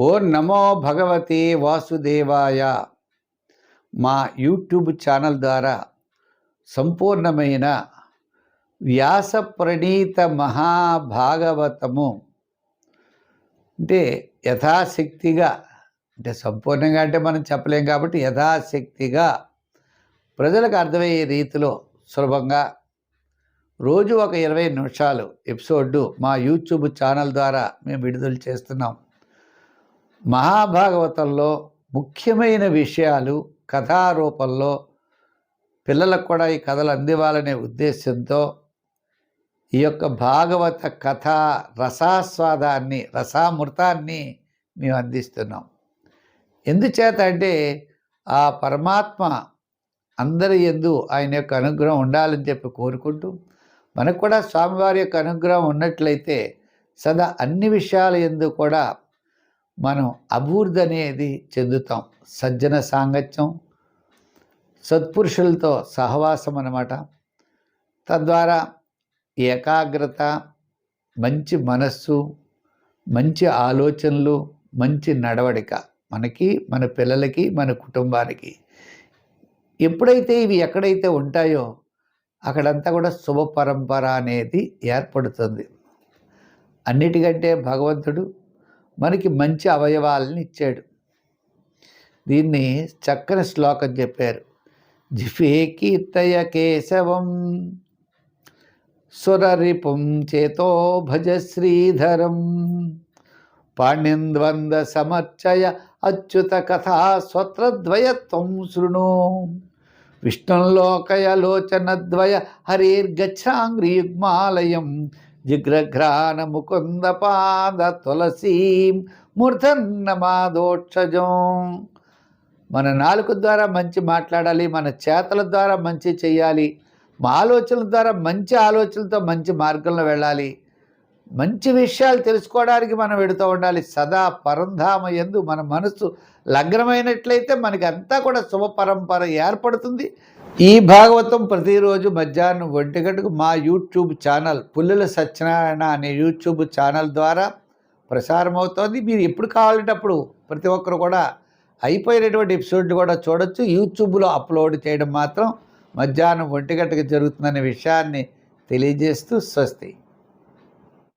ఓ నమో భగవతే వాసుదేవాయ. మా యూట్యూబ్ ఛానల్ ద్వారా సంపూర్ణమైన వ్యాస ప్రణీత మహాభాగవతము అంటే యథాశక్తిగా, అంటే సంపూర్ణంగా అంటే మనం చెప్పలేం కాబట్టి యథాశక్తిగా ప్రజలకు అర్థమయ్యే రీతిలో సులభంగా రోజు ఒక 20 నిమిషాలు ఎపిసోడ్డు మా యూట్యూబ్ ఛానల్ ద్వారా మేము విడుదల చేస్తున్నాం. మహాభాగవతంలో ముఖ్యమైన విషయాలు కథారూపంలో పిల్లలకు కూడా ఈ కథలు అందివ్వాలనే ఉద్దేశంతో ఈ యొక్క భాగవత కథ రసాస్వాదాన్ని, రసామృతాన్ని మేము అందిస్తున్నాం. ఎందుచేత అంటే ఆ పరమాత్మ అందరి యందు ఆయన యొక్క అనుగ్రహం ఉండాలని చెప్పి కోరుకుంటూ, మనకు కూడా స్వామివారి యొక్క అనుగ్రహం ఉన్నట్లయితే సదా అన్ని విషయాల యందు కూడా మనం అభివృద్ధి అనేది చెందుతాం. సజ్జన సాంగత్యం, సత్పురుషులతో సహవాసం అన్నమాట. తద్వారా ఏకాగ్రత, మంచి మనస్సు, మంచి ఆలోచనలు, మంచి నడవడిక మనకి, మన పిల్లలకి, మన కుటుంబానికి ఎప్పుడైతే ఇవి ఎక్కడైతే ఉంటాయో అక్కడంతా కూడా శుభ పరంపర అనేది ఏర్పడుతుంది. అన్నిటికంటే భగవంతుడు మనకి మంచి అవయవాలని ఇచ్చాడు. దీన్ని చక్కని శ్లోకం చెప్పారు. జిఫే కీర్తయ కేశవం సురరిపుం చేతో భజ శ్రీధరం పాణ్యంద్వంద సమర్చయ అచ్యుత కథా స్వత్రద్వయత్వం శృణు విష్ణులోకయలోచనద్వయ హరిర్గచ్ఛాంగ్రియుగ్మాలయం జిగ్రఘ్రాణ ముకుంద పాద తులసీం మూర్ధన్నమాదోక్షజం. మన నాలుక ద్వారా మంచి మాట్లాడాలి, మన చేతల ద్వారా మంచి చేయాలి, మా ఆలోచనల ద్వారా మంచి ఆలోచనలతో మంచి మార్గంలో వెళ్ళాలి, మంచి విషయాలు తెలుసుకోవడానికి మనం వెడుతూ ఉండాలి. సదా పరంధామ యందు మన మనసు లగ్నమైనట్లయితే మనకి అంతా కూడా శుభ పరంపర ఏర్పడుతుంది. ఈ భాగవతం ప్రతిరోజు మధ్యాహ్నం 1 గంటకు మా యూట్యూబ్ ఛానల్ పుల్లెల సత్యనారాయణ అనే యూట్యూబ్ ఛానల్ ద్వారా ప్రసారం అవుతోంది. మీరు ఎప్పుడు కావాలంటే అప్పుడు ప్రతి ఒక్కరు కూడా అయిపోయినటువంటి ఎపిసోడ్లు కూడా చూడొచ్చు. యూట్యూబ్లో అప్లోడ్ చేయడం మాత్రం మధ్యాహ్నం 1 గంటకు జరుగుతుందనే విషయాన్ని తెలియజేస్తూ స్వస్తి.